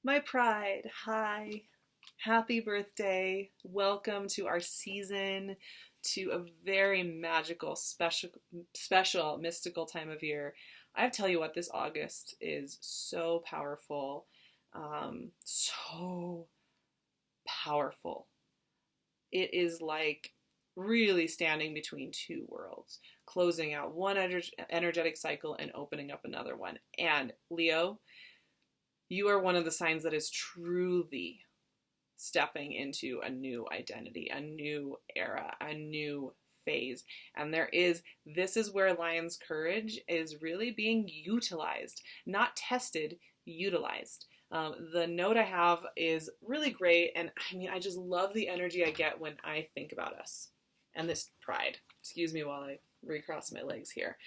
My pride, hi. Happy birthday. Welcome to our season, to a very magical, special, mystical time of year. I tell you what, this August is so powerful. So powerful. It is like really standing between two worlds, closing out one energetic cycle and opening up another one. And Leo, you are one of the signs that is truly stepping into a new identity, a new era, a new phase. And this is where lion's courage is really being utilized, not tested, utilized. The note I have is really great. And I mean, I just love the energy I get when I think about us and this pride. Excuse me while I recross my legs here.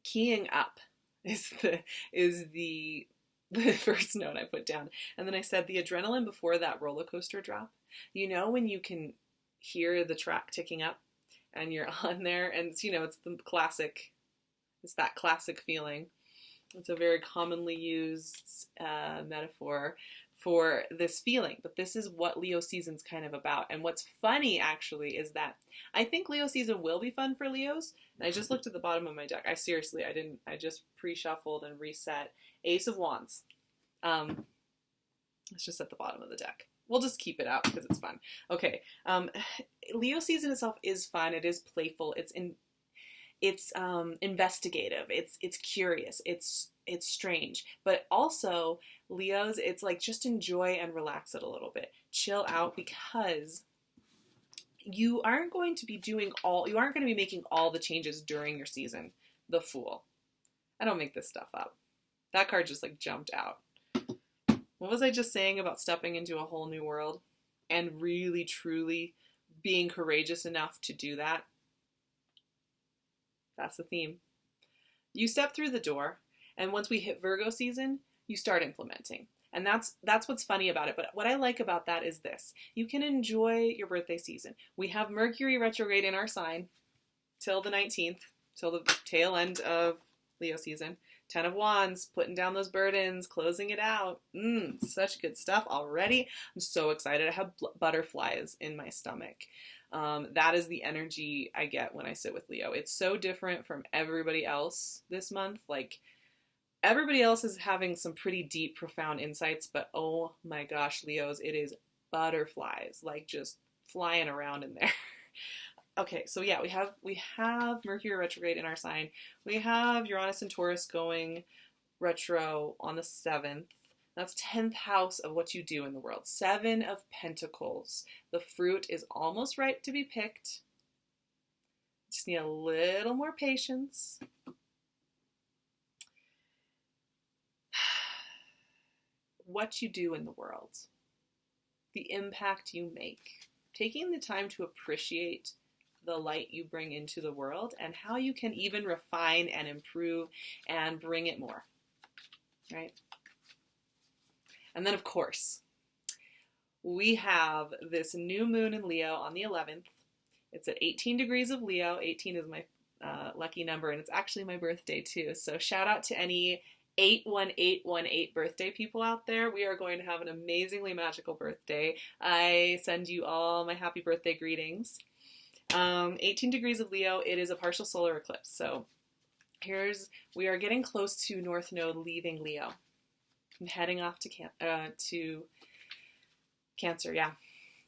Keying up is the first note I put down. And then I said the adrenaline before that roller coaster drop. You know when you can hear the track ticking up and you're on there, and it's that classic feeling. It's a very commonly used metaphor for this feeling, but this is what Leo season's kind of about. And what's funny actually is that I think Leo season will be fun for Leos. And I just looked at the bottom of my deck. I just pre-shuffled and reset. Ace of Wands. It's just at the bottom of the deck. We'll just keep it out because it's fun. Okay. Leo season itself is fun. It is playful. It's investigative. It's curious. It's strange. But also Leos, it's like just enjoy and relax it a little bit. Chill out, because you aren't going to be making all the changes during your season. The Fool. I don't make this stuff up. That card just like jumped out. What was I just saying about stepping into a whole new world and really, truly being courageous enough to do that? That's the theme. You step through the door, and once we hit Virgo season, you start implementing. And that's what's funny about it. But what I like about that is this. You can enjoy your birthday season. We have Mercury retrograde in our sign till the 19th, till the tail end of Leo season. 10 of Wands, putting down those burdens, closing it out. Such good stuff already. I'm so excited. I have butterflies in my stomach. That is the energy I get when I sit with Leo. It's so different from everybody else this month. Like, everybody else is having some pretty deep, profound insights, but oh my gosh, Leos, it is butterflies, like just flying around in there. Okay, so yeah, we have Mercury retrograde in our sign. We have Uranus and Taurus going retro on the 7th. That's 10th house of what you do in the world. 7 of Pentacles. The fruit is almost ripe to be picked. Just need a little more patience. What you do in the world. The impact you make. Taking the time to appreciate the light you bring into the world and how you can even refine and improve and bring it more. Right? And then, of course, we have this new moon in Leo on the 11th. It's at 18 degrees of Leo. 18 is my lucky number, and it's actually my birthday, too. So shout out to any 81818 birthday people out there. We are going to have an amazingly magical birthday. I send you all my happy birthday greetings. 18 degrees of Leo. It is a partial solar eclipse. So we are getting close to North Node leaving Leo. I'm heading off to Cancer, yeah.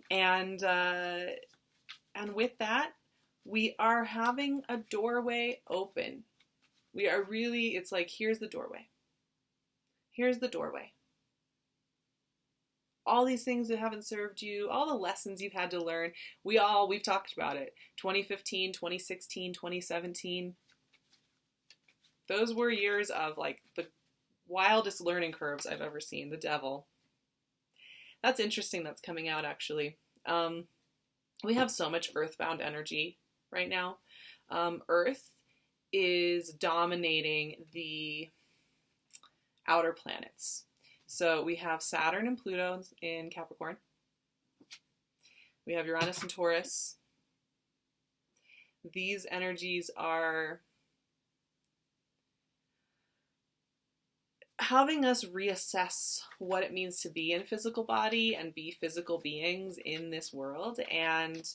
And with that, we are having a doorway open. It's like, here's the doorway. Here's the doorway. All these things that haven't served you, all the lessons you've had to learn, we've talked about it. 2015, 2016, 2017. Those were years of like the wildest learning curves I've ever seen. The devil. That's interesting. That's coming out actually. We have so much earthbound energy right now. Earth is dominating the outer planets. So we have Saturn and Pluto in Capricorn. We have Uranus and Taurus. These energies are having us reassess what it means to be in physical body and be physical beings in this world, and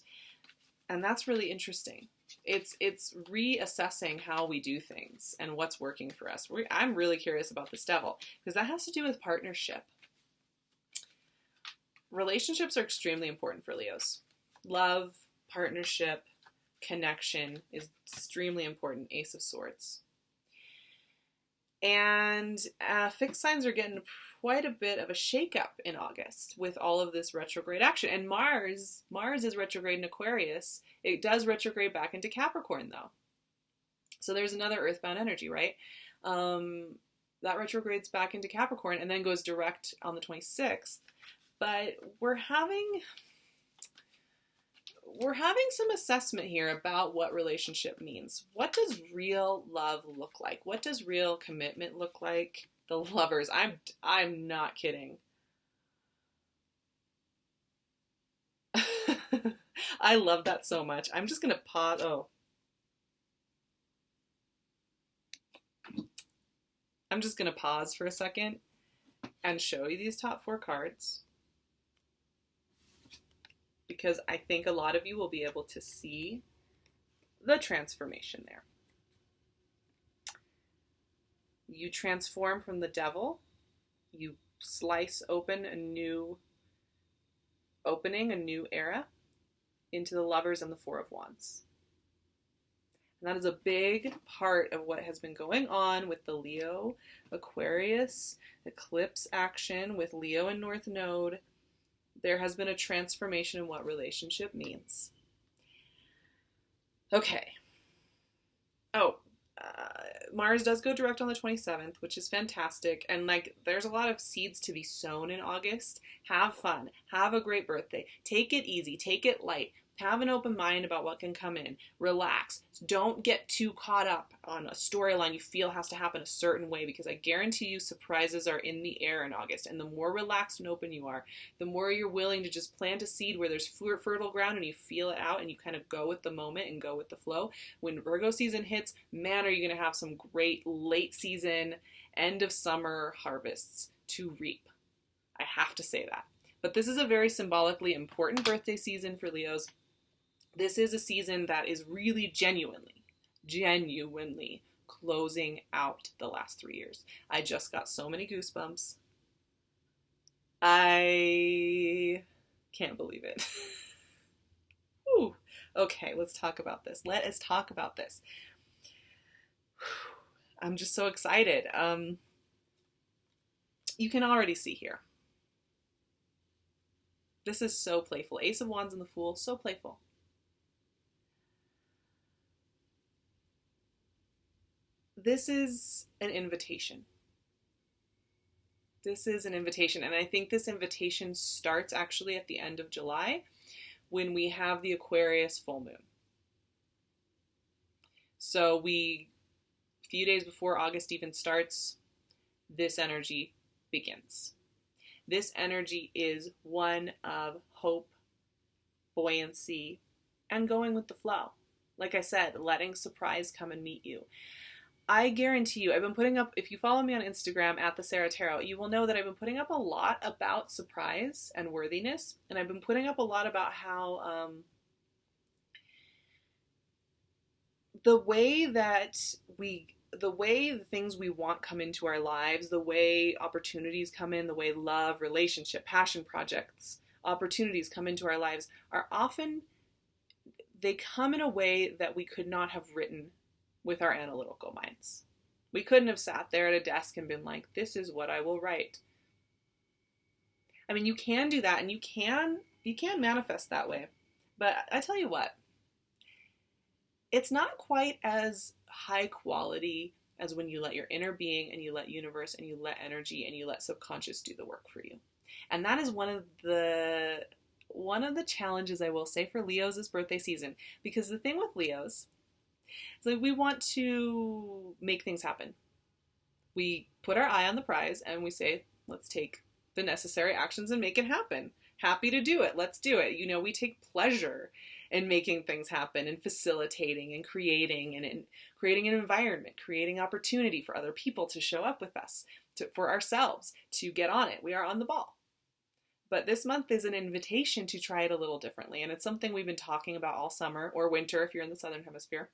that's really interesting. It's reassessing how we do things and what's working for us. I'm really curious about this devil because that has to do with partnership. Relationships are extremely important for Leos. Love, partnership, connection is extremely important. Ace of Swords. And fixed signs are getting quite a bit of a shakeup in August with all of this retrograde action. And Mars is retrograde in Aquarius. It does retrograde back into Capricorn, though. So there's another earthbound energy, right? That retrogrades back into Capricorn and then goes direct on the 26th. But we're having some assessment here about what relationship means. What does real love look like? What does real commitment look like? The Lovers. I'm not kidding. I love that so much. I'm just gonna pause. I'm just gonna pause for a second and show you these top 4 cards, because I think a lot of you will be able to see the transformation there. You transform from the Devil, you slice open a new opening, a new era, into the Lovers and the Four of Wands. And that is a big part of what has been going on with the Leo, Aquarius, eclipse action with Leo and North Node. There has been a transformation in what relationship means. Okay. Mars does go direct on the 27th, which is fantastic. And like, there's a lot of seeds to be sown in August. Have fun. Have a great birthday. Take it easy. Take it light. Have an open mind about what can come in. Relax. Don't get too caught up on a storyline you feel has to happen a certain way, because I guarantee you surprises are in the air in August. And the more relaxed and open you are, the more you're willing to just plant a seed where there's fertile ground and you feel it out and you kind of go with the moment and go with the flow. When Virgo season hits, man, are you going to have some great late season, end of summer harvests to reap. I have to say that. But this is a very symbolically important birthday season for Leos. This is a season that is really genuinely closing out the last 3 years. I just got so many goosebumps. I can't believe it. Ooh. Okay, let's talk about this. Let us talk about this. I'm just so excited. You can already see here. This is so playful. Ace of Wands and the Fool, so playful. This is an invitation. This is an invitation, and I think this invitation starts actually at the end of July when we have the Aquarius full moon. So a few days before August even starts, this energy begins. This energy is one of hope, buoyancy, and going with the flow. Like I said, letting surprise come and meet you. I guarantee you, I've been putting up, if you follow me on Instagram at the SARAHTAROT, you will know that I've been putting up a lot about surprise and worthiness. And I've been putting up a lot about how the way the things we want come into our lives, the way opportunities come in, the way love, relationship, passion projects, opportunities come into our lives are often, they come in a way that we could not have written with our analytical minds. We couldn't have sat there at a desk and been like, this is what I will write. I mean, you can do that and you can manifest that way. But I tell you what, it's not quite as high quality as when you let your inner being and you let universe and you let energy and you let subconscious do the work for you. And that is one of the challenges I will say for Leos this birthday season. Because the thing with Leos, so we want to make things happen. We put our eye on the prize and we say, let's take the necessary actions and make it happen. Happy to do it. Let's do it. We take pleasure in making things happen and facilitating and creating and in creating an environment, creating opportunity for other people to show up with us, for ourselves to get on it. We are on the ball. But this month is an invitation to try it a little differently. And it's something we've been talking about all summer or winter if you're in the Southern Hemisphere.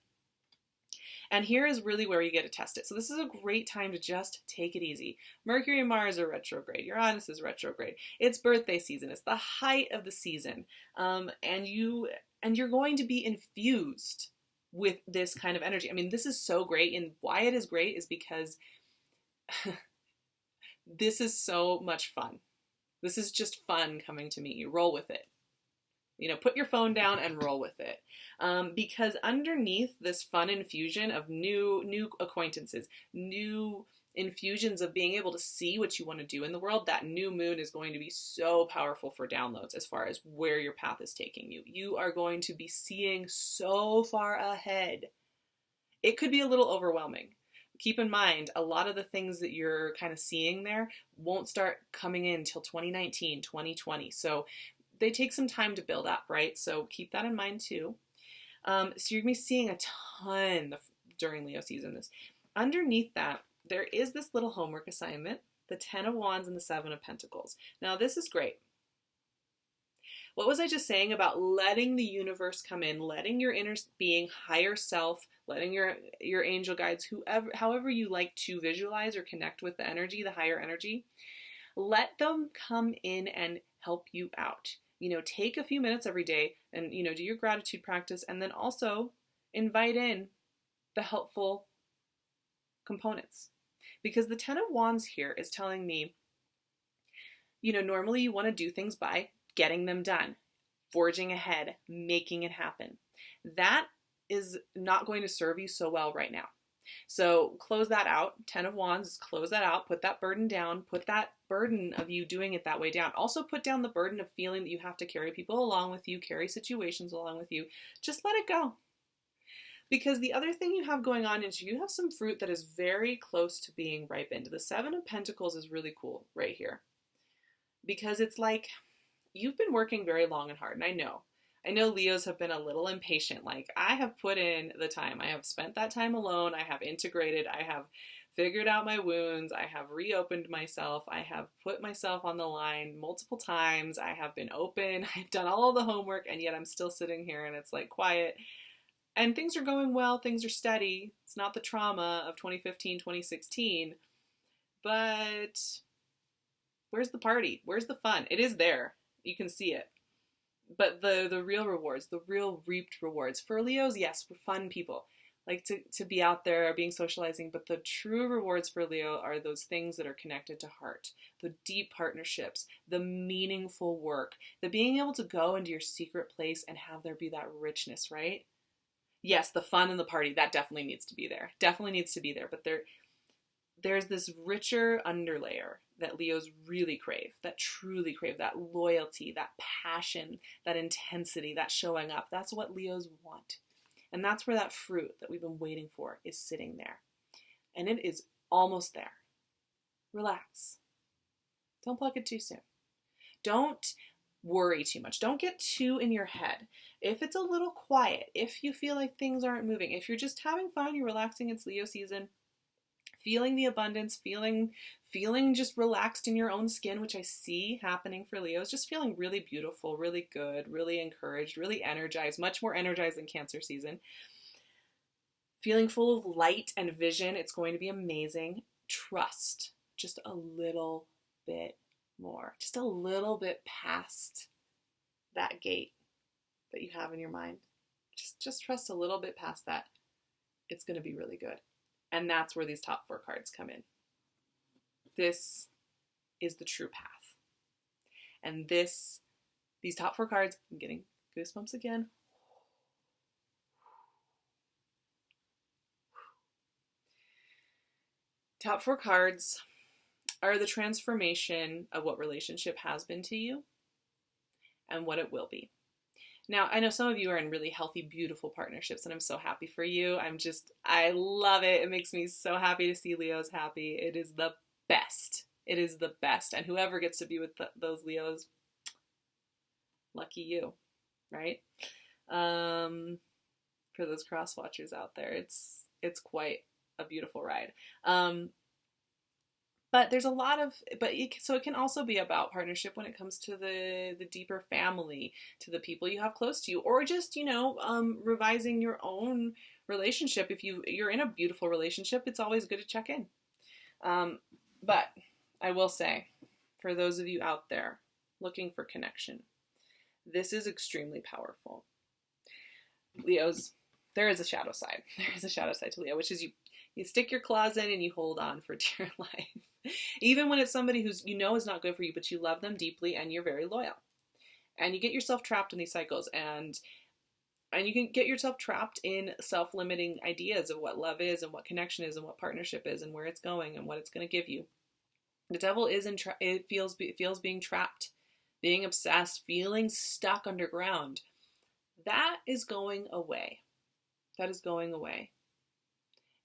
And here is really where you get to test it. So this is a great time to just take it easy. Mercury and Mars are retrograde. Uranus is retrograde. It's birthday season. It's the height of the season. And you're going to be infused with this kind of energy. I mean, this is so great. And why it is great is because this is so much fun. This is just fun coming to meet you. Roll with it. Put your phone down and roll with it. Because underneath this fun infusion of new acquaintances, new infusions of being able to see what you want to do in the world, that new moon is going to be so powerful for downloads as far as where your path is taking you. You are going to be seeing so far ahead. It could be a little overwhelming. Keep in mind, a lot of the things that you're kind of seeing there won't start coming in until 2019, 2020. So they take some time to build up, right? So keep that in mind too. So you're going to be seeing a ton during Leo season. Underneath that, there is this little homework assignment, the 10 of Wands and the 7 of Pentacles. Now this is great. What was I just saying about letting the universe come in, letting your inner being, higher self, letting your angel guides, however you like to visualize or connect with the energy, the higher energy, let them come in and help you out. Take a few minutes every day and, do your gratitude practice, and then also invite in the helpful components. Because the 10 of Wands here is telling me, normally you want to do things by getting them done, forging ahead, making it happen. That is not going to serve you so well right now. So close that out. 10 of Wands, close that out. Put that burden down. Put that burden of you doing it that way down. Also put down the burden of feeling that you have to carry people along with you, carry situations along with you. Just let it go. Because the other thing you have going on is you have some fruit that is very close to being ripened. The 7 of Pentacles is really cool right here. Because it's like you've been working very long and hard. And I know Leos have been a little impatient. Like, I have put in the time. I have spent that time alone. I have integrated. I have figured out my wounds. I have reopened myself. I have put myself on the line multiple times. I have been open. I've done all the homework, and yet I'm still sitting here and it's like quiet. And things are going well. Things are steady. It's not the trauma of 2015, 2016. But where's the party? Where's the fun? It is there. You can see it. But the real rewards, the real reaped rewards. For Leos, yes, we're fun people. Like to be out there, being socializing. But the true rewards for Leo are those things that are connected to heart. The deep partnerships, the meaningful work, the being able to go into your secret place and have there be that richness, right? Yes, the fun and the party, that definitely needs to be there. Definitely needs to be there. But there's this richer underlayer that Leos really crave, that truly crave, that loyalty, that passion, that intensity, that showing up. That's what Leos want. And that's where that fruit that we've been waiting for is sitting there. And it is almost there. Relax. Don't pluck it too soon. Don't worry too much. Don't get too in your head. If it's a little quiet, if you feel like things aren't moving, if you're just having fun, you're relaxing, it's Leo season, feeling the abundance, feeling just relaxed in your own skin, which I see happening for Leos, just feeling really beautiful, really good, really encouraged, really energized, much more energized than Cancer season. Feeling full of light and vision. It's going to be amazing. Trust just a little bit more, just a little bit past that gate that you have in your mind. Just trust a little bit past that. It's going to be really good. And that's where these top 4 cards come in. This is the true path. And these top 4 cards, I'm getting goosebumps again. Top 4 cards are the transformation of what relationship has been to you and what it will be. Now, I know some of you are in really healthy, beautiful partnerships, and I'm so happy for you. I love it. It makes me so happy to see Leos happy. It is the best. It is the best. And whoever gets to be with those Leos, lucky you, right? For those cross watchers out there, it's quite a beautiful ride. But there's a lot of, so it can also be about partnership when it comes to the deeper family, to the people you have close to you, or just, revising your own relationship. If you're in a beautiful relationship, it's always good to check in. But I will say, for those of you out there looking for connection, this is extremely powerful. Leos, there is a shadow side. There is a shadow side to Leo, which is you stick your claws in and you hold on for dear life. Even when it's somebody who's is not good for you, but you love them deeply and you're very loyal. And you get yourself trapped in these cycles, and you can get yourself trapped in self-limiting ideas of what love is and what connection is and what partnership is and where it's going and what it's going to give you. The devil is it feels being trapped, being obsessed, feeling stuck underground. That is going away. That is going away.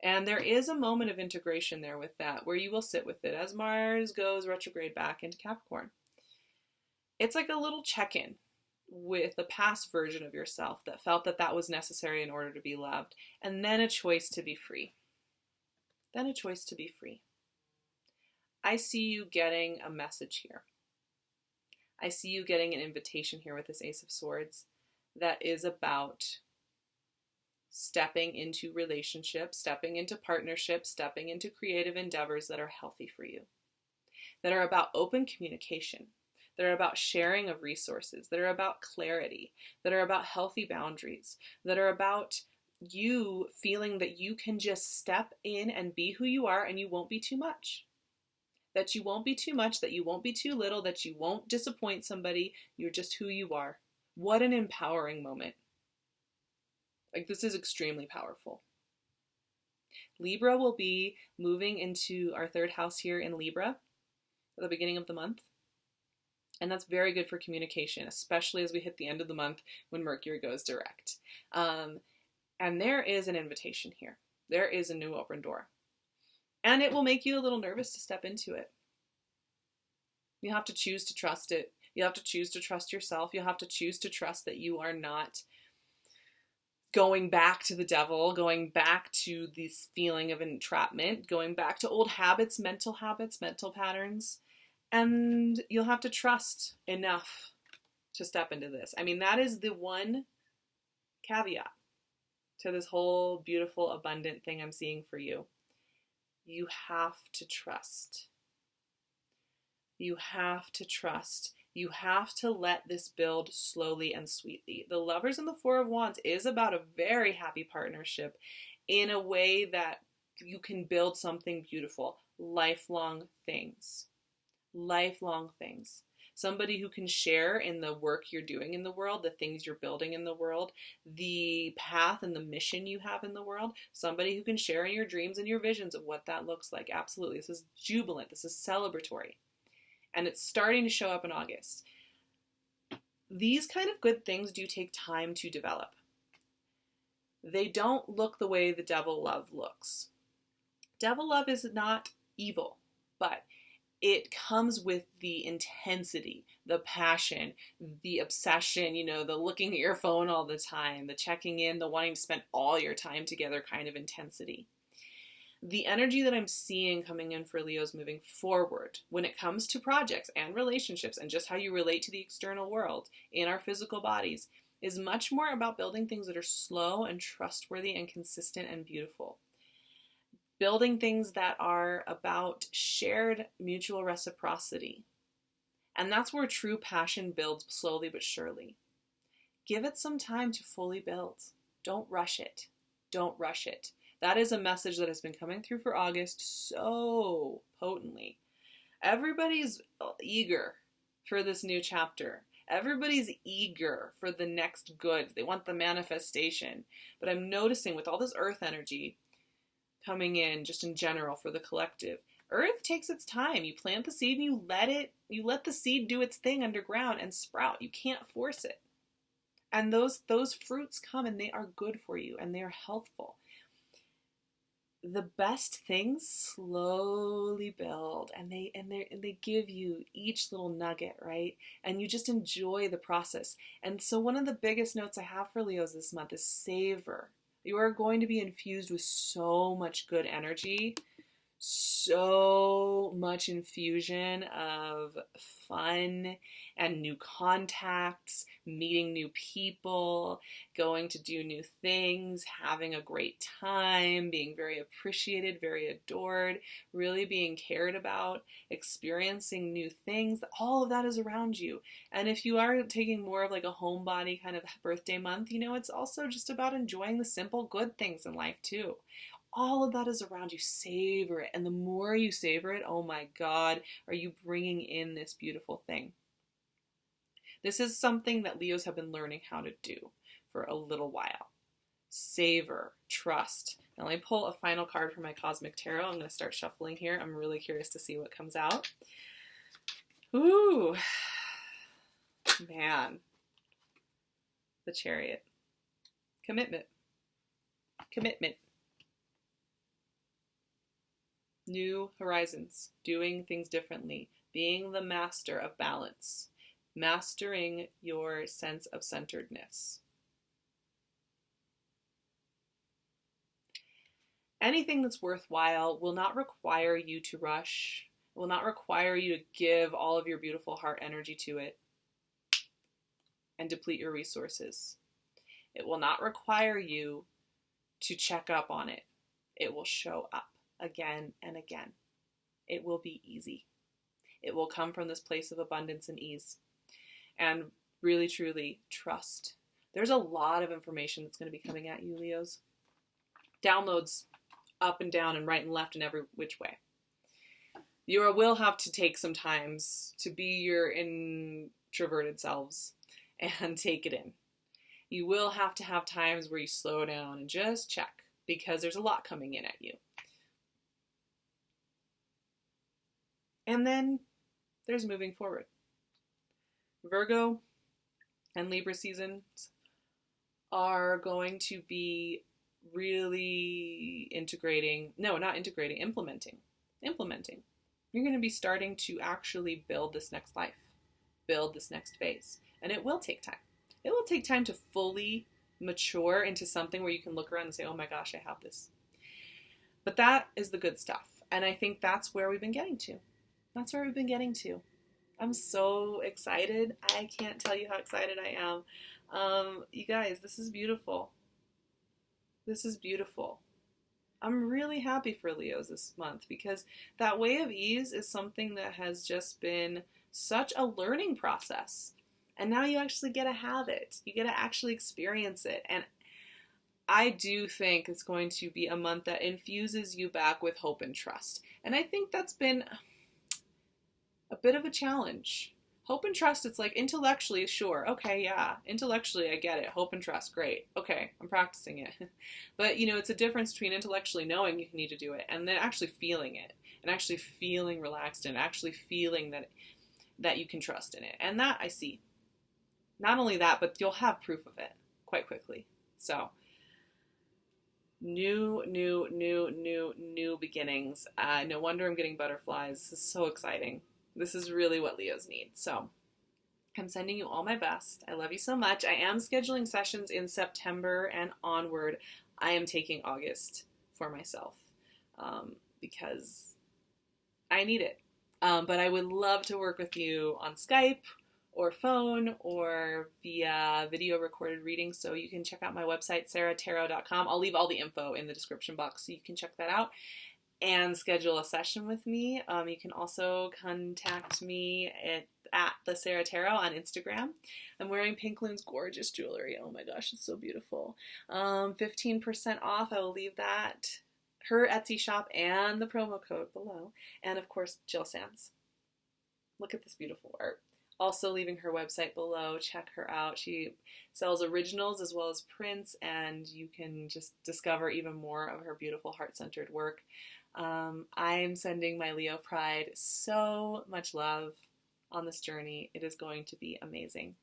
And there is a moment of integration there with that, where you will sit with it as Mars goes retrograde back into Capricorn. It's like a little check-in with the past version of yourself that felt that was necessary in order to be loved, and then a choice to be free. Then a choice to be free. I see you getting a message here. I see you getting an invitation here with this Ace of Swords that is about stepping into relationships, stepping into partnerships, stepping into creative endeavors that are healthy for you, that are about open communication, that are about sharing of resources, that are about clarity, that are about healthy boundaries, that are about you feeling that you can just step in and be who you are and you won't be too much. That you won't be too much, that you won't be too little, that you won't disappoint somebody. You're just who you are. What an empowering moment. Like, this is extremely powerful. Libra will be moving into our third house here in Libra at the beginning of the month. And that's very good for communication, especially as we hit the end of the month when Mercury goes direct. And there is an invitation here. There is a new open door. And it will make you a little nervous to step into it. You have to choose to trust it. You have to choose to trust yourself. You have to choose to trust that you are not going back to the devil, going back to this feeling of entrapment, going back to old habits, mental patterns. And you'll have to trust enough to step into this. I mean, that is the one caveat to this whole beautiful, abundant thing I'm seeing for you. You have to trust. You have to trust. You have to let this build slowly and sweetly. The Lovers and the Four of Wands is about a very happy partnership in a way that you can build something beautiful. Lifelong things. Lifelong things. Somebody who can share in the work you're doing in the world, the things you're building in the world, the path and the mission you have in the world. Somebody who can share in your dreams and your visions of what that looks like. Absolutely. This is jubilant. This is celebratory. And it's starting to show up in August. These kind of good things do take time to develop. They don't look the way the devil love looks. Devil love is not evil, but it comes with the intensity, the passion, the obsession, the looking at your phone all the time, the checking in, the wanting to spend all your time together kind of intensity. The energy that I'm seeing coming in for Leos moving forward when it comes to projects and relationships and just how you relate to the external world in our physical bodies is much more about building things that are slow and trustworthy and consistent and beautiful. Building things that are about shared mutual reciprocity. And that's where true passion builds slowly but surely. Give it some time to fully build. Don't rush it. Don't rush it. That is a message that has been coming through for August so potently. Everybody's eager for this new chapter. Everybody's eager for the next goods. They want the manifestation. But I'm noticing with all this earth energy coming in just in general for the collective, earth takes its time. You plant the seed and you let the seed do its thing underground and sprout. You can't force it. And those fruits come and they are good for you and they are healthful. the best things slowly build, and they give you each little nugget, right? And you just enjoy the process. And so one of the biggest notes I have for Leos this month is savor. You are going to be infused with so much good energy, so much infusion of fun and new contacts, meeting new people, going to do new things, having a great time, being very appreciated, very adored, really being cared about, experiencing new things. All of that is around you. And if you are taking more of like a homebody kind of birthday month, it's also just about enjoying the simple good things in life too. All of that is around you. Savor it. And the more you savor it, oh my God, are you bringing in this beautiful thing? This is something that Leos have been learning how to do for a little while. Savor, trust. Now let me pull a final card from my Cosmic Tarot. I'm going to start shuffling here. I'm really curious to see what comes out. Ooh, man. The Chariot. Commitment. Commitment. New horizons, doing things differently, being the master of balance, mastering your sense of centeredness. Anything that's worthwhile will not require you to rush, will not require you to give all of your beautiful heart energy to it and deplete your resources. It will not require you to check up on it. It will show up again and again. It will be easy. It will come from this place of abundance and ease. And really, truly, trust. There's a lot of information that's going to be coming at you, Leos. Downloads up and down and right and left and every which way. You will have to take some times to be your introverted selves and take it in. You will have to have times where you slow down and just check, because there's a lot coming in at you. And then there's moving forward. Virgo and Libra seasons are going to be really implementing. You're going to be starting to actually build this next life, build this next phase. And it will take time. It will take time to fully mature into something where you can look around and say, oh my gosh, I have this. But that is the good stuff. And I think that's where we've been getting to. That's where we've been getting to. I'm so excited. I can't tell you how excited I am. You guys, this is beautiful. This is beautiful. I'm really happy for Leos this month, because that way of ease is something that has just been such a learning process. And now you actually get to have it. You get to actually experience it. And I do think it's going to be a month that infuses you back with hope and trust. And I think that's been a bit of a challenge. Hope and trust, it's like intellectually, sure, okay, yeah, intellectually I get it. Hope and trust, great. Okay, I'm practicing it. But, it's a difference between intellectually knowing you need to do it and then actually feeling it and actually feeling relaxed and actually feeling that you can trust in it. And that I see. Not only that, but you'll have proof of it quite quickly. So, new beginnings. No wonder I'm getting butterflies. This is so exciting. This is really what Leos need. So, I'm sending you all my best. I love you so much. I am scheduling sessions in September and onward. I am taking August for myself because I need it. But I would love to work with you on Skype or phone or via video recorded reading. So you can check out my website, SARAHTAROT.com. I'll leave all the info in the description box so you can check that out and schedule a session with me. You can also contact me at the Sarah Tarot on Instagram. I'm wearing PinkLune's gorgeous jewelry. Oh my gosh, it's so beautiful. 15% off. I will leave that, her Etsy shop, and the promo code below. And of course, Jill Sands. Look at this beautiful art. Also leaving her website below. Check her out. She sells originals as well as prints, and you can just discover even more of her beautiful heart-centered work. I'm sending my Leo Pride so much love on this journey. It is going to be amazing.